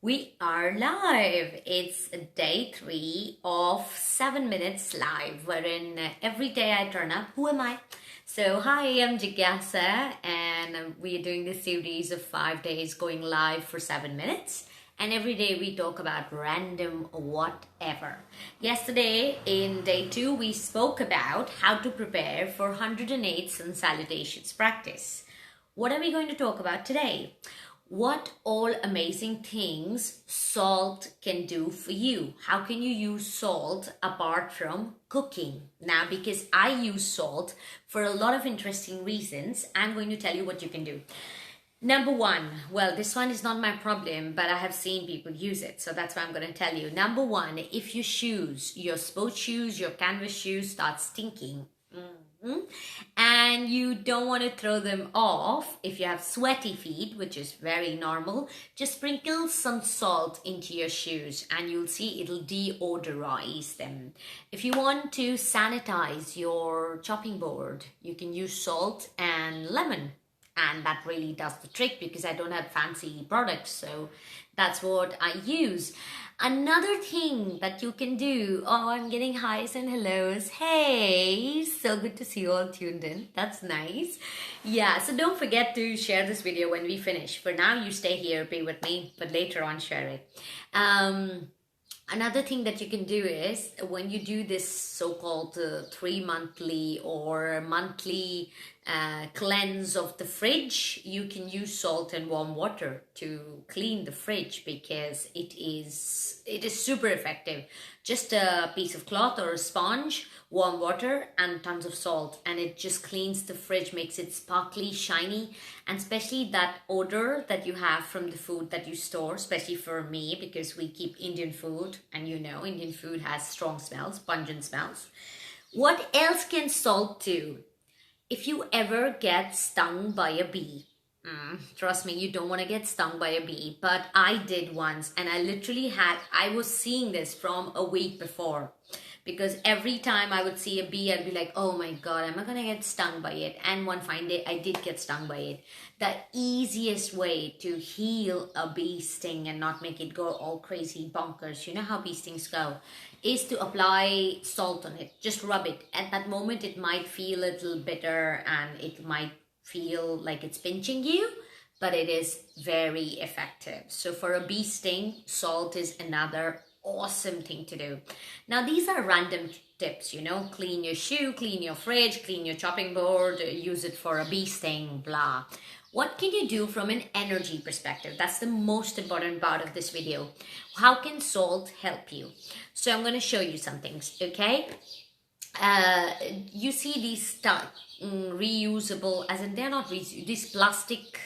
We are live. It's day 3 of 7 minutes live, wherein every day I turn up. Who am I? So, hi, I'm Jigyasa, and we are doing this series of 5 days going live for 7 minutes. And every day we talk about random whatever. Yesterday, in day 2, we spoke about how to prepare for 108 sun salutations practice. What are we going to talk about today? What all amazing things salt can do for you. How can you use salt apart from cooking? Now, because I use salt for a lot of interesting reasons, I'm going to tell you what you can do. Number 1, well, this one is not my problem, but I have seen people use it, so that's why I'm going to tell you. Number 1, if your shoes, your sports shoes, your canvas shoes start stinking, and you don't want to throw them off, if you have sweaty feet, which is very normal, just sprinkle some salt into your shoes and you'll see it'll deodorize them. If you want to sanitize your chopping board, you can use salt and lemon. And that really does the trick because I don't have fancy products, so that's what I use. Another thing that you can do, oh, I'm getting highs and hellos. Hey, so good to see you all tuned in. That's nice. Yeah, so don't forget to share this video when we finish. For now, you stay here, be with me, but later on share it. Another thing that you can do is when you do this so-called 3-monthly or monthly cleanse of the fridge, you can use salt and warm water to clean the fridge because it is super effective. Just a piece of cloth or a sponge, warm water and tons of salt, and it just cleans the fridge, makes it sparkly, shiny, and especially that odor that you have from the food that you store, especially for me because we keep Indian food, and you know Indian food has strong smells, pungent smells. What else can salt do? If you ever get stung by a bee, trust me, you don't want to get stung by a bee, but I did once, and I was seeing this from a week before, because every time I would see a bee, I'd be like, oh my God, am I going to get stung by it? And one fine day, I did get stung by it. The easiest way to heal a bee sting and not make it go all crazy bonkers, you know how bee stings go, is to apply salt on it. Just rub it. At that moment, it might feel a little bitter and it might feel like it's pinching you, but it is very effective. So for a bee sting, salt is another awesome thing to do. Now, these are random tips, you know, clean your shoe, clean your fridge, clean your chopping board, use it for a bee sting, blah. What can you do from an energy perspective? That's the most important part of this video. How can salt help you? So I'm going to show you some things, okay? You see these reusable, as in they're not reusable, these plastic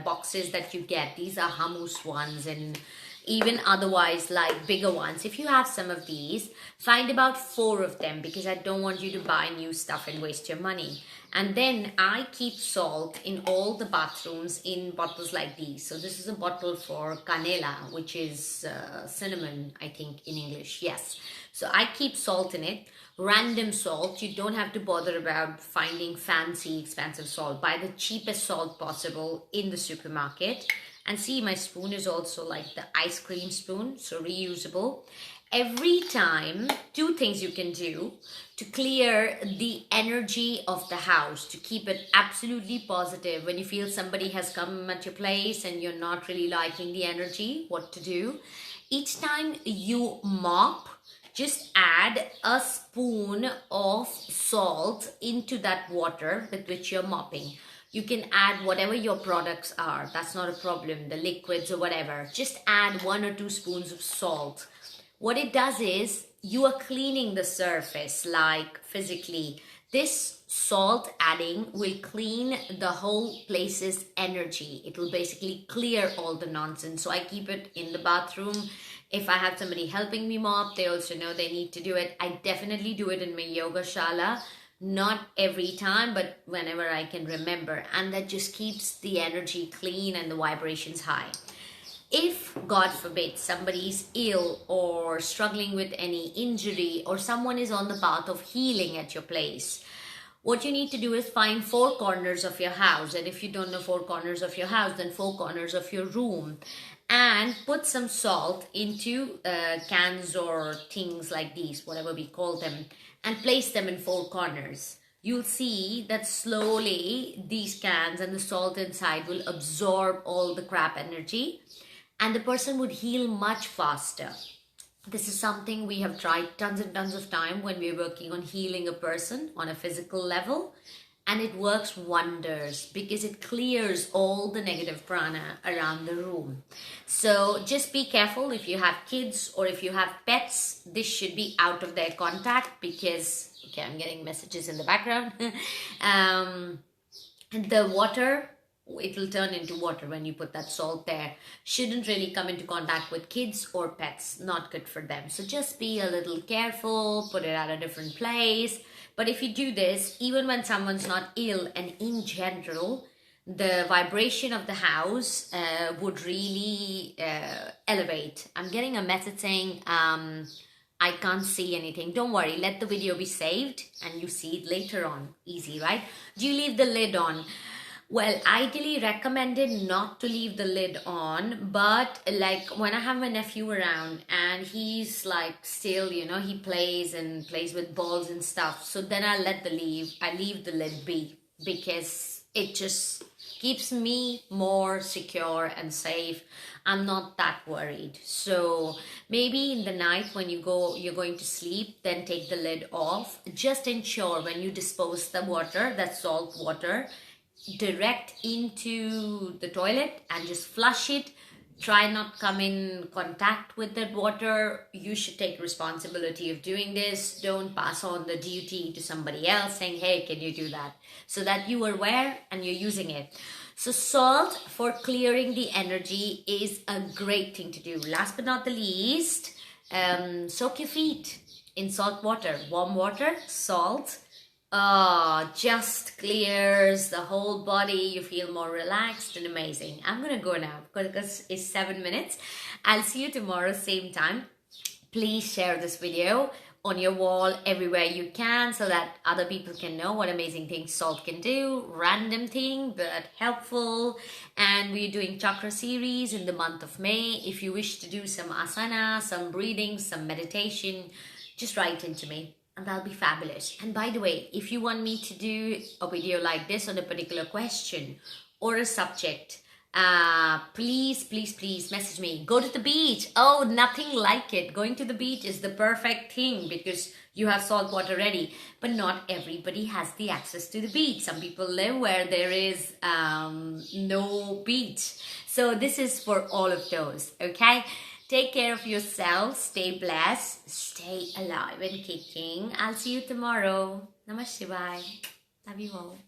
boxes that you get. These are hummus ones and even otherwise like bigger ones. If you have some of these, find about 4 of them because I don't want you to buy new stuff and waste your money. And then I keep salt in all the bathrooms in bottles like these. So this is a bottle for canela, which is cinnamon, I think in English. Yes. So I keep salt in it. Random salt. You don't have to bother about finding fancy, expensive salt. Buy the cheapest salt possible in the supermarket. And see, my spoon is also like the ice cream spoon, so reusable. Every time, 2 things you can do to clear the energy of the house, to keep it absolutely positive. When you feel somebody has come at your place and you're not really liking the energy, what to do? Each time you mop, just add a spoon of salt into that water with which you're mopping. You can add whatever your products are. That's not a problem. The liquids or whatever. Just add 1 or 2 spoons of salt. What it does is you are cleaning the surface, like physically. This salt adding will clean the whole place's energy. It will basically clear all the nonsense. So I keep it in the bathroom. If I have somebody helping me mop, they also know they need to do it. I definitely do it in my yoga shala. Not every time, but whenever I can remember. And that just keeps the energy clean and the vibrations high. If, God forbid, somebody's ill or struggling with any injury or someone is on the path of healing at your place, What you need to do is find 4 corners of your house. And if you don't know 4 corners of your house, then 4 corners of your room. And put some salt into cans or things like these, whatever we call them, and place them in 4 corners. You'll see that slowly these cans and the salt inside will absorb all the crap energy, and the person would heal much faster. This is something we have tried tons and tons of time when we're working on healing a person on a physical level, and it works wonders because it clears all the negative prana around the room. So just be careful if you have kids or if you have pets. This should be out of their contact because, okay, I'm getting messages in the background. The water, it will turn into water when you put that salt there. Shouldn't really come into contact with kids or pets. Not good for them. So just be a little careful, put it at a different place. But if you do this, even when someone's not ill, and in general, the vibration of the house would really elevate. I'm getting a message saying, I can't see anything. Don't worry, let the video be saved and you see it later on. Easy, right? Do you leave the lid on? Well, ideally recommended not to leave the lid on, but like when I have my nephew around and he's like still, you know, he plays with balls and stuff. So then I leave the lid be because it just keeps me more secure and safe. I'm not that worried. So maybe in the night when you're going to sleep, then take the lid off. Just ensure when you dispose the water, that salt water, direct into the toilet and just flush it. Try not come in contact with that water. You should take responsibility of doing this. Don't pass on the duty to somebody else saying, hey, can you do that? So that you are aware and you're using it. So salt for clearing the energy is a great thing to do. Last but not the least, soak your feet in salt water. Warm water, salt. Just clears the whole body. You feel more relaxed and amazing. I'm gonna go now because it's 7 minutes. I'll see you tomorrow, same time. Please share this video on your wall everywhere you can so that other people can know what amazing things salt can do. Random thing, but helpful. And we're doing chakra series in the month of May. If you wish to do some asana, some breathing, some meditation, just write into me. And that'll be fabulous. And by the way, if you want me to do a video like this on a particular question or a subject, please message me. Go to the beach. Oh, nothing like it. Going to the beach is the perfect thing because you have salt water ready. But not everybody has the access to the beach. Some people live where there is no beach. So this is for all of those, okay? Take care of yourself, stay blessed, stay alive and kicking. I'll see you tomorrow. Namah Shivaya. Love you all.